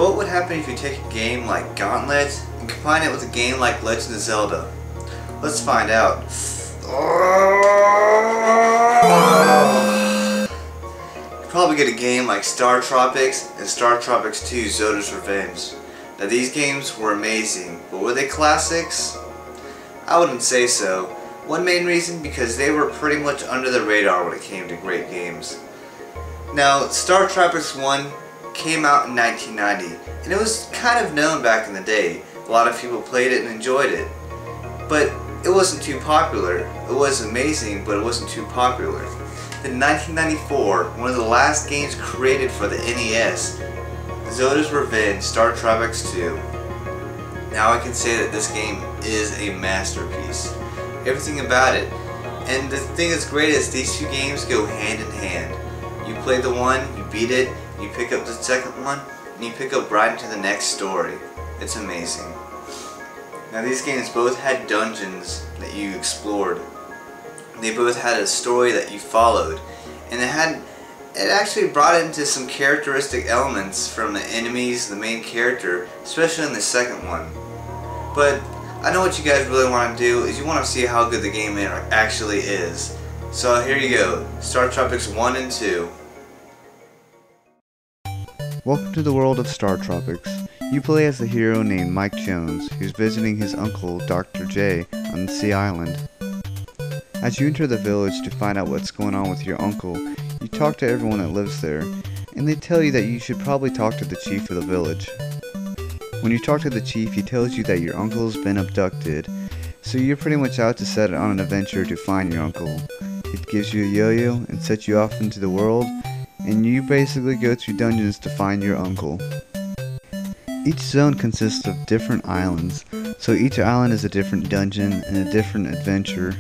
what would happen if you take a game like Gauntlet and combine it with a game like Legend of Zelda? Let's find out. You'd probably get a game like Startropics and Startropics II, Zoda's Revenge. Now these games were amazing, but were they classics? I wouldn't say so. One main reason, because they were pretty much under the radar when it came to great games. Now, Startropics I came out in 1990, and it was kind of known back in the day. A lot of people played it and enjoyed it. But it wasn't too popular. It was amazing, but it wasn't too popular. In 1994, one of the last games created for the NES, Zoda's Revenge, Startropics II. Now I can say that this game is a masterpiece. Everything about it. And the thing that's great is these two games go hand in hand. You play the one, you beat it, you pick up the second one, and you pick up right into the next story. It's amazing. Now these games both had dungeons that you explored. They both had a story that you followed. And it actually brought it into some characteristic elements from the enemies, the main character, especially in the second one. But I know what you guys really want to do is you want to see how good the game actually is. So here you go, Startropics I and II. Welcome to the world of Startropics. You play as a hero named Mike Jones, who's visiting his uncle, Dr. J, on the Sea Island. As you enter the village to find out what's going on with your uncle, you talk to everyone that lives there, and they tell you that you should probably talk to the chief of the village. When you talk to the chief, he tells you that your uncle's been abducted, so you're pretty much out to set on an adventure to find your uncle. It gives you a yo-yo and sets you off into the world, and you basically go through dungeons to find your uncle. Each zone consists of different islands, so each island is a different dungeon and a different adventure.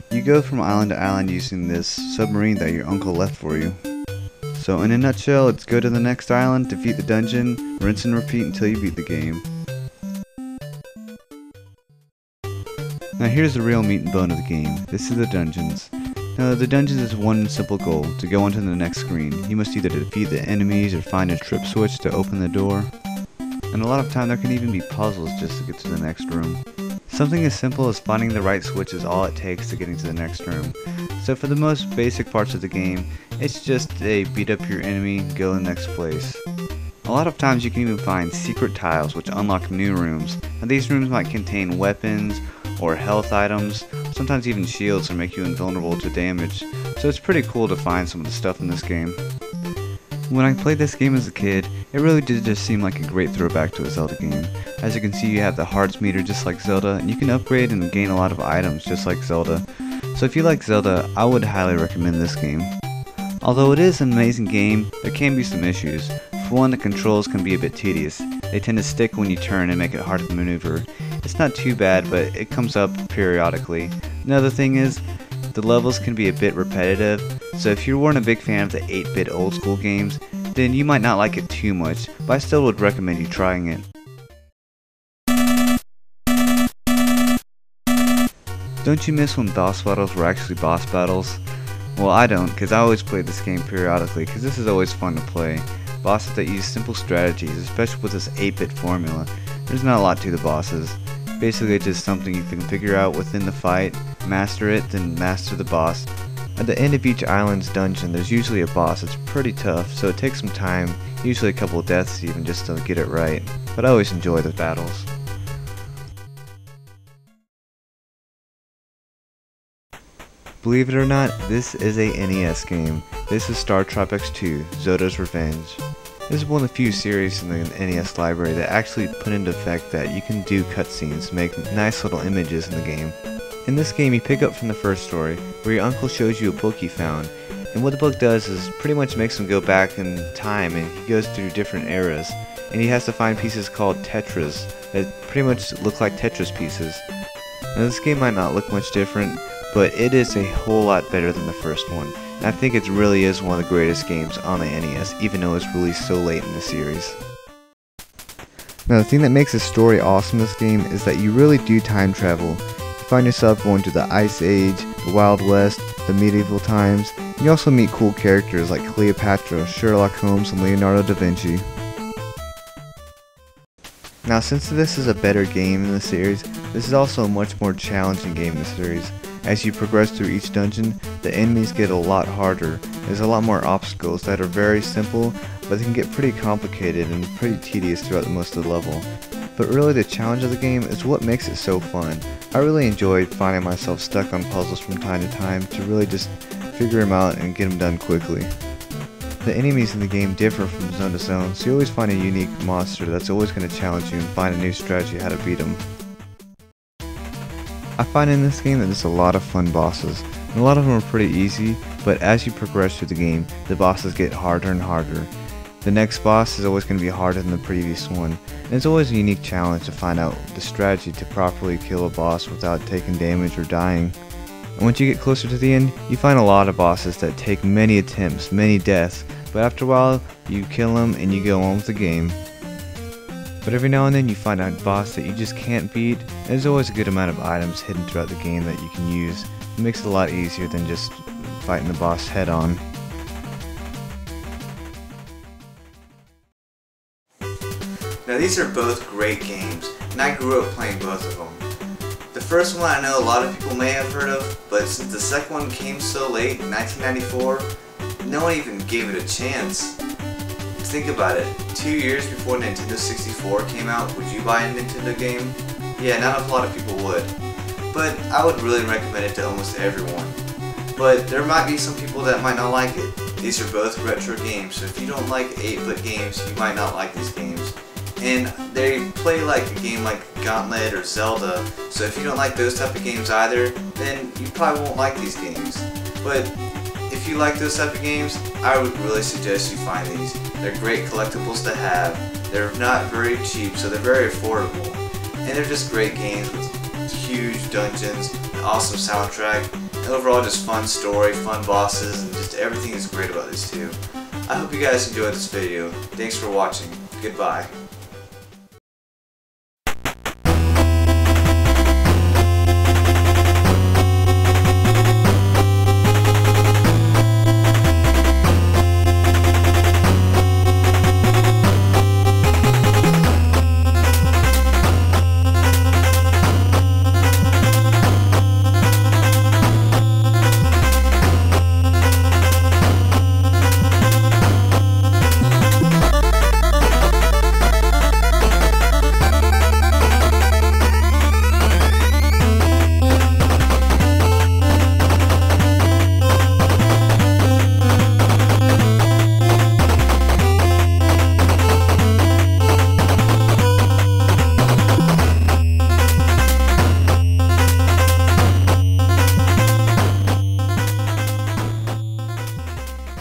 You go from island to island using this submarine that your uncle left for you. So in a nutshell, it's go to the next island, defeat the dungeon, rinse and repeat until you beat the game. Now here's the real meat and bone of the game. This is the dungeons. Now the dungeons is one simple goal, to go onto the next screen. You must either defeat the enemies or find a trip switch to open the door. And a lot of time there can even be puzzles just to get to the next room. Something as simple as finding the right switch is all it takes to getting to the next room. So for the most basic parts of the game, it's just a beat up your enemy, go to the next place. A lot of times you can even find secret tiles which unlock new rooms. Now these rooms might contain weapons or health items, sometimes even shields to make you invulnerable to damage. So it's pretty cool to find some of the stuff in this game. When I played this game as a kid, it really did just seem like a great throwback to a Zelda game. As you can see, you have the hearts meter just like Zelda, and you can upgrade and gain a lot of items just like Zelda. So if you like Zelda, I would highly recommend this game. Although it is an amazing game, there can be some issues. For one, the controls can be a bit tedious. They tend to stick when you turn and make it hard to maneuver. It's not too bad, but it comes up periodically. Another thing is, the levels can be a bit repetitive, so if you weren't a big fan of the 8-bit old school games, then you might not like it too much, but I still would recommend you trying it. Don't you miss when boss battles were actually boss battles? Well, I don't, because I always play this game periodically, because this is always fun to play. Bosses that use simple strategies, especially with this 8-bit formula. There's not a lot to the bosses. Basically it's just something you can figure out within the fight, master it, then master the boss. At the end of each island's dungeon there's usually a boss that's pretty tough, so it takes some time, usually a couple of deaths even, just to get it right. But I always enjoy the battles. Believe it or not, this is a NES game. This is Startropics II, Zoda's Revenge. This is one of the few series in the NES library that actually put into effect that you can do cutscenes to make nice little images in the game. In this game you pick up from the first story, where your uncle shows you a book he found, and what the book does is pretty much makes him go back in time, and he goes through different eras, and he has to find pieces called tetras that pretty much look like Tetris pieces. Now this game might not look much different, but it is a whole lot better than the first one. And I think it really is one of the greatest games on the NES, even though it's released so late in the series. Now the thing that makes this story awesome in this game is that you really do time travel. You find yourself going to the Ice Age, the Wild West, the medieval times, and you also meet cool characters like Cleopatra, Sherlock Holmes, and Leonardo da Vinci. Now, since this is a better game in the series, this is also a much more challenging game in the series. As you progress through each dungeon, the enemies get a lot harder. There's a lot more obstacles that are very simple, but they can get pretty complicated and pretty tedious throughout most of the level. But really the challenge of the game is what makes it so fun. I really enjoyed finding myself stuck on puzzles from time to time to really just figure them out and get them done quickly. The enemies in the game differ from zone to zone, so you always find a unique monster that's always going to challenge you and find a new strategy how to beat them. I find in this game that there's a lot of fun bosses, and a lot of them are pretty easy, but as you progress through the game, the bosses get harder and harder. The next boss is always going to be harder than the previous one, and it's always a unique challenge to find out the strategy to properly kill a boss without taking damage or dying. And once you get closer to the end, you find a lot of bosses that take many attempts, many deaths, but after a while, you kill them and you go on with the game. But every now and then you find a boss that you just can't beat, and there's always a good amount of items hidden throughout the game that you can use. It makes it a lot easier than just fighting the boss head on. Now these are both great games, and I grew up playing both of them. The first one I know a lot of people may have heard of, but since the second one came so late in 1994, no one even gave it a chance. Think about it, 2 years before Nintendo 64 came out, would you buy a Nintendo game? Yeah, not a lot of people would. But I would really recommend it to almost everyone. But there might be some people that might not like it. These are both retro games, so if you don't like 8-bit games, you might not like these games. And they play like a game like Gauntlet or Zelda, so if you don't like those type of games either, then you probably won't like these games. But if you like those type of games, I would really suggest you find these. They're great collectibles to have. They're not very cheap, so they're very affordable. And they're just great games with huge dungeons, an awesome soundtrack, and overall just fun story, fun bosses, and just everything is great about these two. I hope you guys enjoyed this video. Thanks for watching. Goodbye.